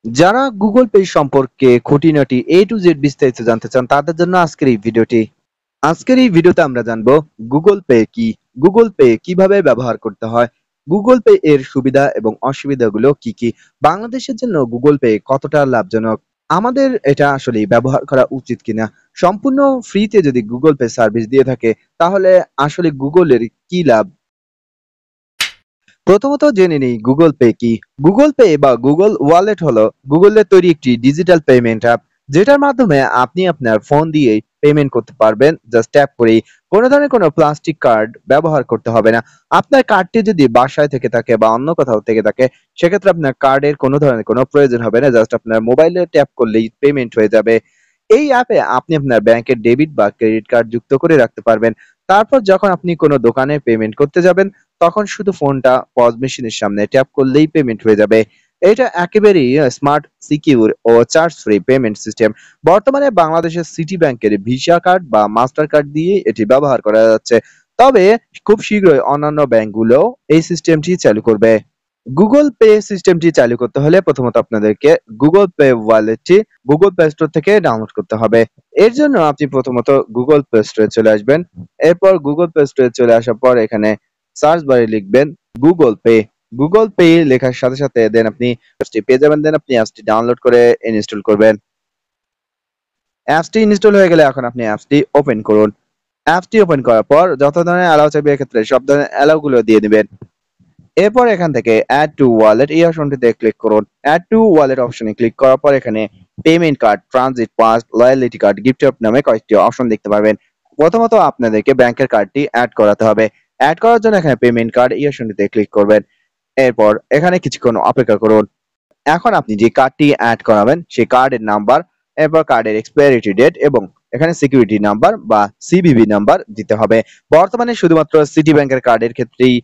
যারা Google pay সম্পর্কে খুঁটিনাটি এ টু জেড বিস্তারিত জানতে চান তাদের জন্য আজকের এই ভিডিওটি। আজকের এই ভিডিওতে আমরা জানবো গুগল পে কি, গুগল পে কিভাবে ব্যবহার করতে হয়, গুগল পে এর সুবিধা এবং অসুবিধাগুলো কি কি, বাংলাদেশের জন্য গুগল পে কতটা লাভজনক, আমাদের এটা আসলে ব্যবহার করা উচিত কিনা, সম্পূর্ণ ফ্রিতে যদি গুগল পে সার্ভিস দিয়ে থাকে তাহলে আসলে গুগলের কি লাভ। প্রথমত জেনে নিই গুগল পে কি। গুগল পে বা গুগল ওয়ালেট হলো গুগলের তৈরি একটি ডিজিটাল পেমেন্ট অ্যাপ, যেটার মাধ্যমে আপনি আপনার ফোন দিয়ে পেমেন্ট করতে পারবেন জাস্ট ট্যাপ করেই। কোনো ধরনের কোনো প্লাস্টিক কার্ড ব্যবহার করতে হবে না। আপনার কার্ডটি যদি বাসায় থেকে থাকে বা অন্য কোথাও থেকে থাকে, সেক্ষেত্রে আপনার কার্ডের কোনো ধরনের কোনো প্রয়োজন হবে না, জাস্ট আপনার মোবাইলে ট্যাপ করলেই পেমেন্ট হয়ে যাবে। এই অ্যাপে আপনি আপনার ব্যাংকের ডেবিট বা ক্রেডিট কার্ড যুক্ত করে রাখতে পারবেন। তারপর যখন আপনি কোনো দোকানে পেমেন্ট করতে যাবেন, তখন শুধু ফোনটা পজ মেশিনের সামনে ট্যাপ করলেই পেমেন্ট হয়ে যাবে। এটা একেবারেই স্মার্ট, সিকিউর ও চার্জ ফ্রি পেমেন্ট সিস্টেম। বর্তমানে বাংলাদেশের সিটি ব্যাংকের ভিসা কার্ড বা মাস্টার কার্ড দিয়ে এটি ব্যবহার করা যাচ্ছে। তবে খুব শীঘ্রই অন্যান্য ব্যাংকগুলো এই সিস্টেমটি চালু করবে। গুগল পে সিস্টেমটি চালু করতে হলে প্রথমত আপনাদেরকে গুগল পে ওয়ালেটটি গুগল প্লে স্টোর থেকে ডাউনলোড করতে হবে। এর জন্য আপনি প্রথমত গুগল প্লে স্টোরে চলে আসবেন। এরপর গুগল প্লে স্টোরে চলে আসার পর এখানে সার্চ বারে লিখবেন গুগল পে। গুগল পে লেখার সাথে সাথে দেন আপনি অ্যাপসটি পেয়ে যাবেন। দেন আপনি অ্যাপসটি ডাউনলোড করে ইনস্টল করবেন। অ্যাপসটি ইনস্টল হয়ে গেলে এখন আপনি অ্যাপসটি ওপেন করুন। অ্যাপসটি ওপেন করার পর যত ধরনের অ্যালাউ চাইবে এক্ষেত্রে সব ধরনের অ্যালাউ গুলো দিয়ে দিবেন। এরপর এখান থেকে অ্যাড টু ওয়ালেট এই অপশনটিতে ক্লিক করুন। অ্যাড টু ওয়ালেট অপশনে ক্লিক করার পর এখানে payment card, transit pass, loyalty card, gift shop নামে কয়েকটি অপশন দেখতে পারবেন। প্রথমত আপনাদেরকে ব্যাংকের কার্ডটি অ্যাড করাতে হবে। অ্যাড করার জন্য এখানে পেমেন্ট কার্ড এই অপশনটিতে ক্লিক করবেন। এরপর এখানে কিছুক্ষণ অপেক্ষা করুন। এখন আপনি যে কার্ডটি অ্যাড করাবেন সেই কার্ডের নাম্বার, এরপর কার্ডের এক্সপায়ারিটি ডেট এবং এখানে সিকিউরিটি নাম্বার বা সিভিভি নাম্বার দিতে হবে। বর্তমানে শুধুমাত্র সিটি ব্যাংকের কার্ডের ক্ষেত্রেই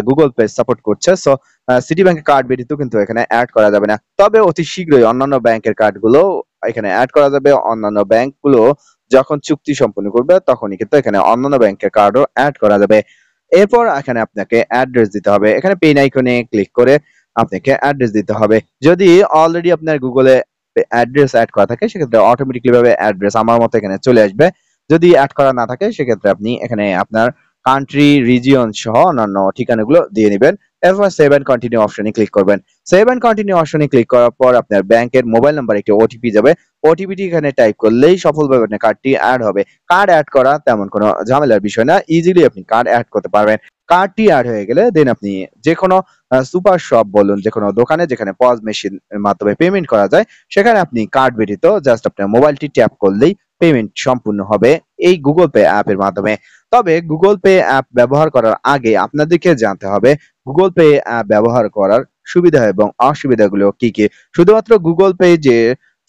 গুগল পে সাপোর্ট করছে। সো সিটি ব্যাংকের কার্ড ব্যতীত কিন্তু এখানে অ্যাড করা যাবে না। তবে অতি শীঘ্রই অন্যান্য ব্যাংকের কার্ডগুলো এখানে অ্যাড করা যাবে। অন্যান্য ব্যাংকগুলো যখন চুক্তি সম্পন্ন করবে তখনই কিন্তু এখানে অন্যান্য ব্যাংকের কার্ডও অ্যাড করা যাবে। এরপর এখানে আপনাকে অ্যাড্রেস দিতে হবে। এখানে পেন আইকনে ক্লিক করে আপনাকে অ্যাড্রেস দিতে হবে। যদি অলরেডি আপনার গুগলে অ্যাড্রেস অ্যাড করা থাকে সেক্ষেত্রে অটোমেটিক্যালি ভাবে অ্যাড্রেস আমার মতো এখানে চলে আসবে। যদি অ্যাড করা না থাকে সেক্ষেত্রে আপনি এখানে আপনার কান্ট্রি, রিজিয়ন সহ অন্যান্য ঠিকানাগুলো দিয়ে নিবেন। এরপর সেভ এন্ড কন্টিনিউ অপশনে ক্লিক করবেন। সেভ এন্ড কন্টিনিউ অপশনে ক্লিক করার পর আপনার ব্যাংকের মোবাইল নাম্বার একটি ওটিপি যাবে। ওটিপিটি এখানে টাইপ করলেই সফলভাবে আপনার কার্ডটি অ্যাড হবে। কার্ড অ্যাড করা তেমন কোনো ঝামেলার বিষয় না। ইজিলি আপনি কার্ড অ্যাড করতে পারবেন। কার্ডটি অ্যাড হয়ে গেলে দেন আপনি যেকোনো সুপার শপ বলুন, যেকোনো দোকানে যেখানে পজ মেশিন এর মাধ্যমে পেমেন্ট করা যায়, সেখানে আপনি কার্ড ব্যতীত জাস্ট আপনার মোবাইলটি ট্যাপ করলেই পেমেন্ট সম্পূর্ণ হবে এই গুগল পে অ্যাপের মাধ্যমে। তবে গুগল পে অ্যাপ ব্যবহার করার আগে আপনাদেরকে জানতে হবে গুগল পে অ্যাপ ব্যবহার করার সুবিধা এবং অসুবিধাগুলো কি কি। শুধুমাত্র গুগল পে যে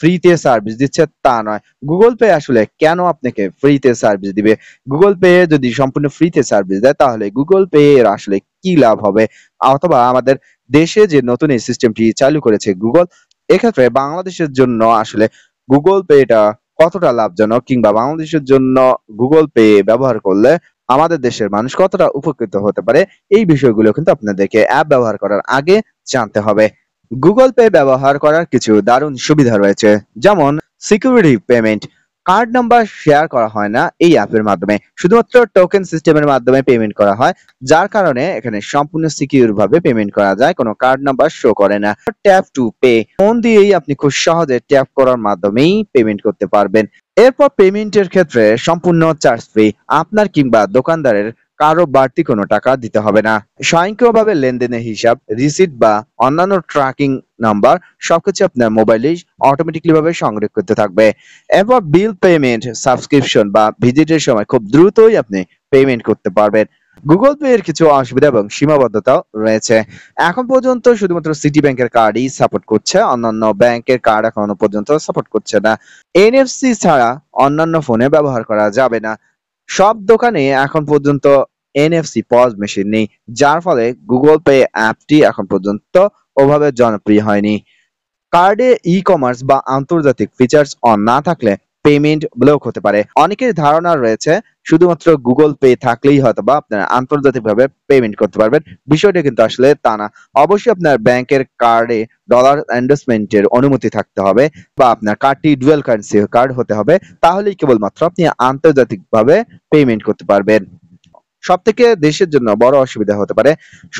ফ্রিতে সার্ভিস দিচ্ছে তা নয়। গুগল পে আসলে কেন আপনাকে ফ্রিতে সার্ভিস দিবে? গুগল পে যদি সম্পূর্ণ ফ্রিতে সার্ভিস দেয় তাহলে গুগল পে এর আসলে কি লাভ হবে? অথবা আমাদের দেশে যে নতুন এই সিস্টেমটি চালু করেছে গুগল, এক্ষেত্রে বাংলাদেশের জন্য আসলে গুগল পে টা কতটা লাভজনক, কিংবা বাংলাদেশের জন্য গুগল পে ব্যবহার করলে আমাদের দেশের মানুষ কতটা উপকৃত হতে পারে, এই বিষয়গুলো কিন্তু আপনাদেরকে অ্যাপ ব্যবহার করার আগে জানতে হবে। গুগল পে ব্যবহার করার কিছু দারুণ সুবিধা রয়েছে, যেমন security payment. Card number share করা হয় না এই অ্যাপের মাধ্যমে, শুধুমাত্র টোকেন সিস্টেমের মাধ্যমে পেমেন্ট করা হয়, যার কারণে এখানে সম্পূর্ণ সিকিউর ভাবে পেমেন্ট করা যায়, কোনো কার্ড নাম্বার শো করে না। ট্যাপ টু পে, ফোন দিয়েই আপনি খুব সহজে ট্যাপ করার মাধ্যমেই পেমেন্ট করতে পারবেন। এরপর পেমেন্টের ক্ষেত্রে সম্পূর্ণ চার্জ ফ্রি, আপনার কিংবা দোকানদারের কারো বাড়তি কোনো টাকা দিতে হবে না। স্বয়ংক্রিয়ভাবে লেনদেনের হিসাব, রিসিট বা অন্যান্য ট্র্যাকিং নাম্বার সবকিছু আপনার মোবাইলেই অটোমেটিকলি ভাবে সংরক্ষিত থাকবে। এরপর বিল পেমেন্ট, সাবস্ক্রিপশন বা ভিজিটের সময় খুব দ্রুতই আপনি পেমেন্ট করতে পারবেন। গুগল পে এর কিছু অসুবিধা এবং সীমাবদ্ধতাও রয়েছে। এখন পর্যন্ত শুধুমাত্র সিটি ব্যাংকের কার্ডই সাপোর্ট করছে, অন্যান্য ব্যাংকের কার্ড এখনো পর্যন্ত সাপোর্ট করছে না। এনএফসি ছাড়া অন্যান্য ফোনে ব্যবহার করা যাবে না। সব দোকানে এখন পর্যন্ত এনএফসি পজ মেশিন নেই, যার ফলে গুগল পে অ্যাপটি এখন পর্যন্ত ওভাবে জনপ্রিয় হয়নি। কার্ডে ই কমার্স বা আন্তর্জাতিক ফিচার্স অন না থাকলে পেমেন্ট ব্লক হতে পারে। অনেকের ধারণা রয়েছে শুধুমাত্র গুগল পে থাকলেই হয়তোবা আপনারা আন্তর্জাতিকভাবে পেমেন্ট করতে পারবেন। বিষয়টা কিন্তু আসলে তা না। অবশ্যই আপনার ব্যাংকের কার্ডে ডলার এন্ডোর্সমেন্ট এর অনুমতি থাকতে হবে বা আপনার কার্ডটি ডুয়াল কারেন্সি কার্ড হতে হবে। তাহলেই কেবলমাত্র আপনি আন্তর্জাতিকভাবে পেমেন্ট করতে পারবেন। সবথেকে দেশের জন্য বড় অসুবিধা হতে পারে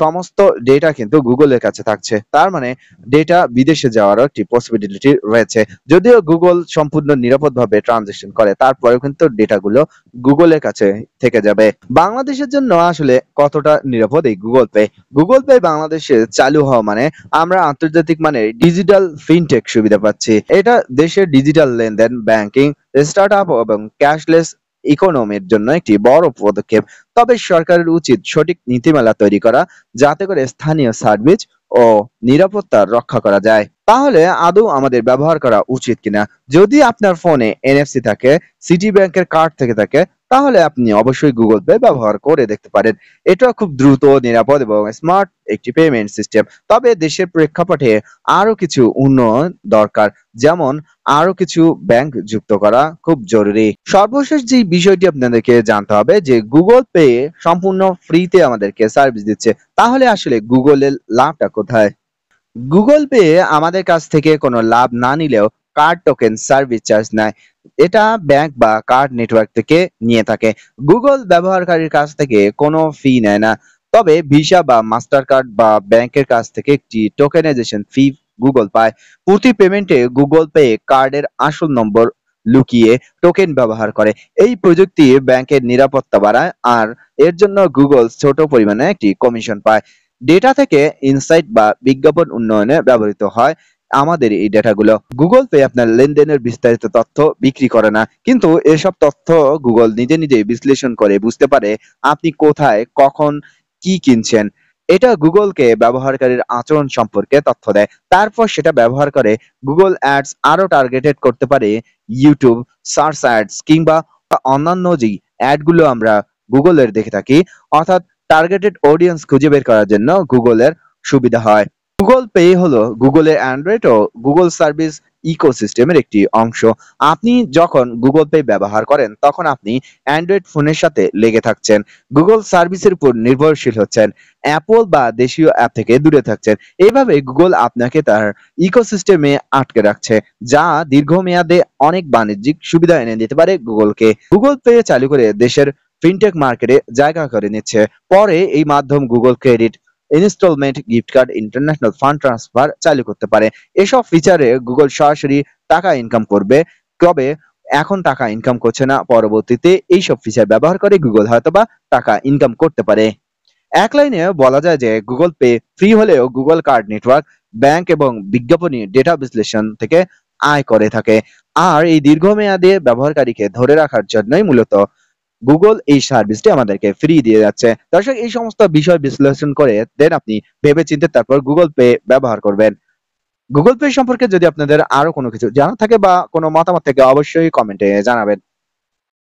সমস্ত ডেটা কিন্তু গুগলের কাছে থাকছে। তার মানে ডেটা বিদেশে যাওয়ারও একটি পসিবিলিটি রয়েছে। যদিও গুগল সম্পূর্ণ নিরাপদভাবে ট্রানজাকশন করে, তারপরেও কিন্তু ডেটাগুলো গুগলের কাছে থেকে যাবে। বাংলাদেশের জন্য আসলে কতটা নিরাপদ এই গুগল পে? গুগল পে বাংলাদেশে চালু হওয়া মানে আমরা আন্তর্জাতিক মানের ডিজিটাল ফিনটেক সুবিধা পাচ্ছি। এটা দেশের ডিজিটাল লেনদেন, ব্যাংকিং, স্টার্টআপ এবং ক্যাশলেস ইকোনমির জন্য একটি বড় পদক্ষেপ। তবে সরকারের উচিত সঠিক নীতিমালা তৈরি করা, যাতে করে স্থানীয় সার্ভিস ও নিরাপত্তা রক্ষা করা যায়। তাহলে আদৌ আমাদের ব্যবহার করা উচিত কিনা? যদি আপনার ফোনে এনএফসি থাকে, সিটি ব্যাংকের কার্ড থেকে থাকে, তাহলে আপনি অবশ্যই গুগল পে ব্যবহার করে দেখতে পারেন। এটা খুব দ্রুত, নিরাপদ এবং স্মার্ট একটি পেমেন্ট সিস্টেম। তবে দেশের প্রেক্ষাপটে আরো কিছু উন্নয়ন দরকার, যেমন আরো কিছু ব্যাংক যুক্ত করা খুব জরুরি। সর্বশেষ যে বিষয়টি আপনাদেরকে জানতে হবে যে গুগল পে সম্পূর্ণ ফ্রিতে আমাদেরকে সার্ভিস দিচ্ছে। তাহলে আসলে গুগলের লাভটা কোথায়? গুগল পে আমাদের কাছ থেকে কোনো লাভ না নিলেও কার্ড টোকেন সার্ভিস চার্জ নেয়। এটা ব্যাংক বা কার্ড নেটওয়ার্ক থেকে নিয়ে থাকে। গুগল ব্যবহারকারীর কাছ থেকে কোনো ফি নেয় না। তবে ভিসা বা মাস্টার কার্ড বা ব্যাংকের কাছ থেকে একটি টোকেনাইজেশন ফি গুগল পায়। প্রতি পেমেন্টে গুগল পে কার্ডের আসল নম্বর লুকিয়ে টোকেন ব্যবহার করে। এই প্রযুক্তি ব্যাংকের নিরাপত্তা বাড়ায়, আর এর জন্য গুগল ছোট পরিমাণে একটি কমিশন পায়। ডেটা থেকে ইনসাইট বা বিজ্ঞাপন উন্নয়নে ব্যবহৃত হয় আমাদের এই ডেটাগুলো। গুগল পে আপনার লেনদেনের বিস্তারিত তথ্য বিক্রি করে না, কিন্তু এসব তথ্য গুগল নিজে নিজেই বিশ্লেষণ করে বুঝতে পারে আপনি কোথায়, কখন, কি কিনছেন। এটা গুগলকে ব্যবহারকারীর আচরণ সম্পর্কে তথ্য দেয়। তারপর সেটা ব্যবহার করে গুগল অ্যাডস আরো টার্গেটেড করতে পারে। ইউটিউব, সার্চ অ্যাডস কিংবা অন্যান্য যেই অ্যাড গুলো আমরা গুগলের দেখে থাকি, অর্থাৎ টার্গেটেড অডিয়েন্স খুঁজে বের করার জন্য গুগলের সুবিধা হয়। গুগল পে হলো গুগলের অ্যান্ড্রয়েড ও গুগল সার্ভিস ইকোসিস্টেমের একটি অংশ। আপনি যখন গুগল পে ব্যবহার করেন, তখন আপনি অ্যান্ড্রয়েড ফোনের সাথে লেগে থাকছেন, গুগল সার্ভিসের উপর নির্ভরশীল হচ্ছেন, অ্যাপল বা দেশীয় অ্যাপ থেকে দূরে থাকছেন। এইভাবে গুগল আপনাকে তার ইকোসিস্টেমে আটকে রাখছে, যা দীর্ঘমেয়াদে অনেক বাণিজ্যিক সুবিধা এনে দিতে পারে গুগলকে। গুগল পে চালু করে দেশের ফিনটেক মার্কেটে জায়গা করে নিচ্ছে। পরে এই মাধ্যম Google credit, installment, gift card, international fund transfer চালু করতে পারে। এসব ফিচারে গুগল সরাসরি টাকা ইনকাম করবে। তবে এখন টাকা ইনকাম করছে না, পরবর্তীতে এইসব ফিচার ব্যবহার করে গুগল হয়তোবা টাকা ইনকাম করতে পারে। এক লাইনে বলা যায় যে গুগল পে ফ্রি হলেও গুগল কার্ড নেটওয়ার্ক, ব্যাংক এবং বিজ্ঞাপনী ডেটা বিশ্লেষণ থেকে আয় করে থাকে। আর এই দীর্ঘমেয়াদে ব্যবহারকারীকে ধরে রাখার জন্যই মূলত গুগল এই সার্ভিসটি আমাদেরকে ফ্রি দিয়ে যাচ্ছে। দর্শক, এই সমস্ত বিষয় বিশ্লেষণ করে দেন আপনি ভেবেচিন্তে তারপর গুগল পে ব্যবহার করবেন। গুগল পে সম্পর্কে যদি আপনাদের আরো কোনো কিছু জানা থাকে বা কোনো মতামত থাকে, অবশ্যই কমেন্টে জানাবেন।